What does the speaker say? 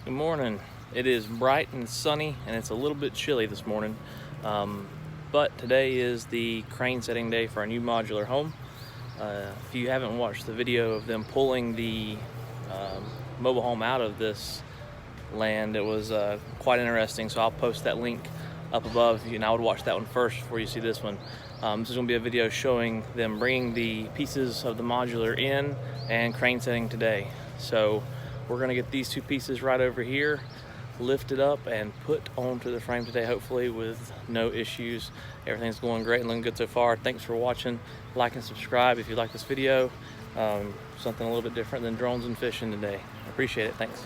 Good morning. It is bright and sunny and it's a little bit chilly this morning, but today is the crane setting day for our new modular home. If you haven't watched the video of them pulling the mobile home out of this land, it was quite interesting, so I'll post that link up above, and I would watch that one first before you see this one. This is going to be a video showing them bringing the pieces of the modular in and crane setting today. So we're going to get these two pieces right over here lifted up and put onto the frame today, hopefully with no issues. Everything's going great and looking good so far. Thanks for watching. Like and subscribe if you like this video. Something a little bit different than drones and fishing today. I appreciate it. Thanks.